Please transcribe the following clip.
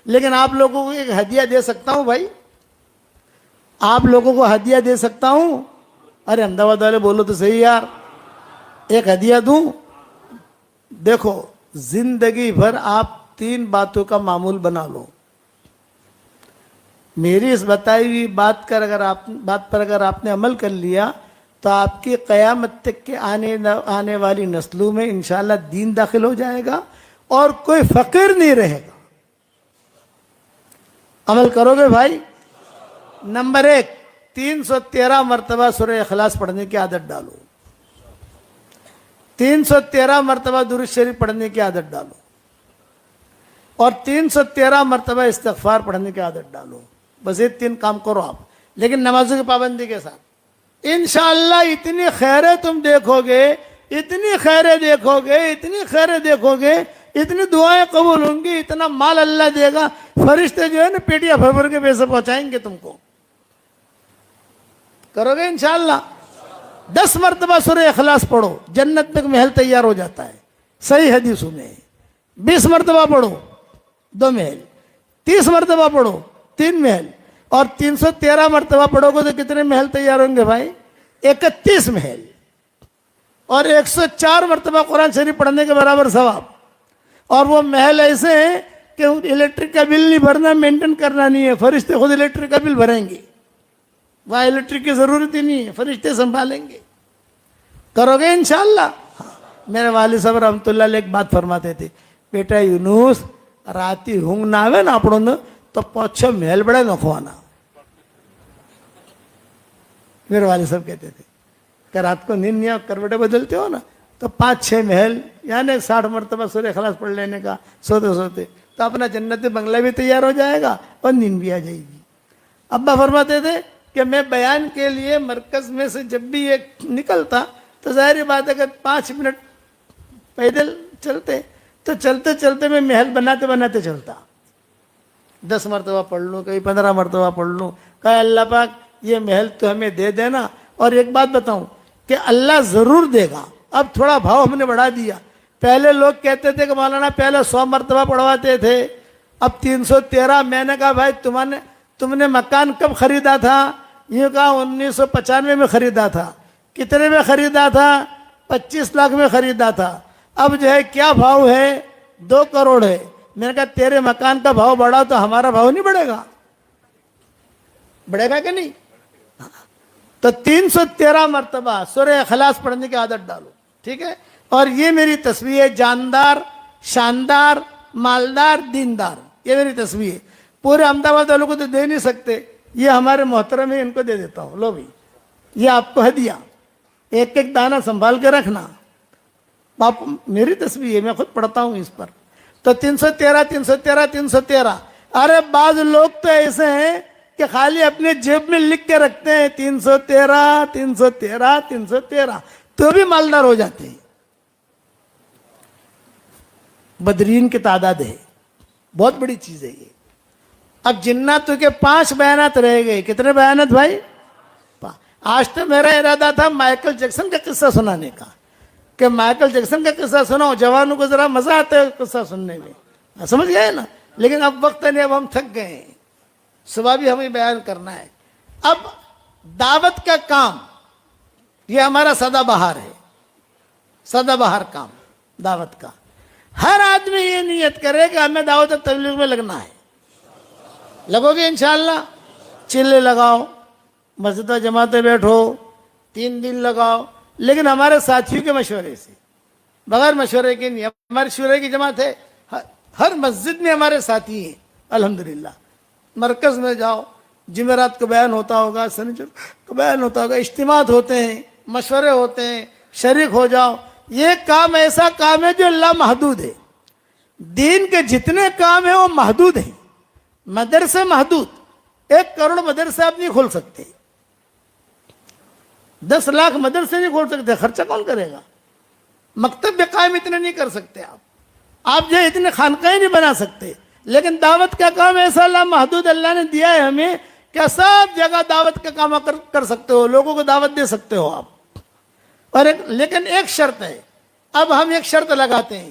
لیکن آپ لوگوں کو ایک ہدیہ دے سکتا ہوں بھائی, آپ لوگوں کو ہدیہ دے سکتا ہوں. ارے احمدآباد والے بولو تو صحیح یار, ایک ہدیہ دوں. دیکھو زندگی بھر آپ 3 باتوں کا معمول بنا لو. میری اس بتائی ہوئی بات پر اگر آپ نے عمل کر لیا تو آپ کی قیامت تک کے آنے والی نسلوں میں انشاءاللہ دین داخل ہو جائے گا اور کوئی فقیر نہیں رہے گا. عمل کرو گے بھائی؟ نمبر 1, 313 مرتبہ سورہ اخلاص پڑھنے کی عادت ڈالو. 313 مرتبہ درود شریف پڑھنے کی عادت ڈالو اور 313 مرتبہ استغفار پڑھنے کی عادت ڈالو. بس یہ 3 کام کرو آپ, لیکن نمازوں کی پابندی کے ساتھ. انشاءاللہ اتنی خیریں تم دیکھو گے, اتنی خیریں دیکھو گے, اتنی خیریں دیکھو گے, اتنی دعائیں قبول ہوں گی, اتنا مال اللہ دے گا. فرشتے جو ہے نا پیٹیاں بھر بھر کے پیسے پہنچائیں گے تم کو. کرو گے انشاءاللہ؟ 10 مرتبہ سورہ اخلاص پڑھو, جنت میں محل تیار ہو جاتا ہے. صحیح حدیث سنے. 20 مرتبہ پڑھو, 2 محل. 30 مرتبہ پڑھو, 3 محل. اور 313 مرتبہ پڑھو گے تو کتنے محل تیار ہوں گے بھائی؟ 31 محل. اور 104 مرتبہ قرآن شریف پڑھنے کے برابر ثواب. اور وہ محل ایسے ہیں کہ الیکٹرک کا بل نہیں بھرنا, مینٹین کرنا نہیں ہے, فرشتے خود الیکٹرک کا بل بھریں گے. وہاں الیکٹرک کی ضرورت ہی نہیں ہے, فرشتے سنبھالیں گے. کرو گے انشاءاللہ؟ میرے والد صاحب رحمۃ اللہ علیہ ایک بات فرماتے تھے, بیٹا یونس راتی ہونگ نہ آوے نا اپنوں نے تو 5-6 محل بڑے نکھوانا. میرے والد صاحب کہتے تھے کہ رات کو نیند نہیں کروٹیں بدلتے ہو نا تو 5-6 محل یعنی 60 مرتبہ سورہ اخلاص پڑھ لینے کا سوتے سوتے, تو اپنا جنت بنگلہ بھی تیار ہو جائے گا اور نیند بھی آ جائے گی. ابا فرماتے تھے کہ میں بیان کے لیے مرکز میں سے جب بھی یہ نکلتا تو ظاہری بات ہے کہ 5 منٹ پیدل چلتے تو چلتے چلتے میں محل بناتے بناتے چلتا. 10 مرتبہ پڑھ لوں, کہیں 15 مرتبہ پڑھ لوں. کہا اللہ پاک یہ محل تو ہمیں دے دینا. اور ایک بات بتاؤں کہ اللہ ضرور دے گا. اب تھوڑا بھاؤ ہم نے بڑھا دیا. پہلے لوگ کہتے تھے کہ مولانا پہلے 100 مرتبہ پڑھواتے تھے, اب 313. میں نے کہا بھائی تم نے مکان کب خریدا تھا؟ یہ کہا 1995 میں خریدا تھا. کتنے میں خریدا تھا؟ 25 لاکھ میں خریدا تھا. اب جو ہے کیا بھاؤ ہے؟ 2 کروڑ ہے. میں نے کہا تیرے مکان کا بھاؤ بڑھا تو ہمارا بھاؤ نہیں بڑھے گا؟ بڑھے گا کہ نہیں؟ تو 313 مرتبہ سورہ اخلاص پڑھنے کی عادت ڈالو, ٹھیک ہے؟ اور یہ میری تصویر ہے, جاندار, شاندار, مالدار, دیندار. یہ میری تصویر ہے. پورے احمدآباد والوں کو تو دے نہیں سکتے, یہ ہمارے محترم ہیں, ان کو دے دیتا ہوں. لو بھی یہ آپ کو ہدیہ, ایک ایک دانہ سنبھال کے رکھنا. آپ میری تصویر ہے, میں خود پڑھتا ہوں اس پر. تو 313 313 313. ارے بعض لوگ تو ایسے ہیں کہ خالی اپنے جیب میں لکھ کے رکھتے ہیں 313 313 313, تو بھی مالدار ہو جاتے ہیں. بدرین کی تعداد ہے, بہت بڑی چیز ہے یہ. اب جناتوں کے 5 بیانات رہ گئے. کتنے بیانات بھائی؟ آج تو میرا ارادہ تھا مائیکل جیکسن کا قصہ سنانے کا, کہ مائیکل جیکسن کا قصہ سناؤ, جوانوں کو ذرا مزہ آتا ہے قصہ سننے میں, سمجھ گئے نا. لیکن اب وقت نہیں, اب ہم تھک گئے ہیں, صبح بھی ہمیں بیان کرنا ہے. اب دعوت کا کام یہ ہمارا سدا بہار ہے, سدا بہار کام دعوت کا. ہر آدمی یہ نیت کرے کہ ہمیں دعوت تبلیغ میں لگنا ہے. لگو گے انشاءاللہ؟ چلے لگاؤ, مسجد جماعتیں بیٹھو, 3 دن لگاؤ, لیکن ہمارے ساتھیوں کے مشورے سے, بغیر مشورے کے نہیں. ہماری شورے کی جماعت ہے, ہر مسجد میں ہمارے ساتھی ہیں الحمدللہ. مرکز میں جاؤ, جمعرات کو بیان ہوتا ہوگا, سنیچر کو بیان ہوتا ہوگا, اجتماعات ہوتے ہیں, مشورے ہوتے ہیں, شریک ہو جاؤ. یہ کام ایسا کام ہے جو اللہ محدود ہے. دین کے جتنے کام ہیں وہ محدود ہیں. مدرسے محدود, 1 کروڑ مدرسے آپ نہیں کھول سکتے, 10 لاکھ مدرسے نہیں کھول سکتے. خرچہ کون کرے گا؟ مکتب بھی قائم اتنے نہیں کر سکتے آپ جو اتنے خانقاہیں نہیں بنا سکتے. لیکن دعوت کا کام ایسا اللہ محدود اللہ نے دیا ہے ہمیں کہ سب جگہ دعوت کا کام کر سکتے ہو, لوگوں کو دعوت دے سکتے ہو آپ. اور لیکن ایک شرط ہے, اب ہم ایک شرط لگاتے ہیں,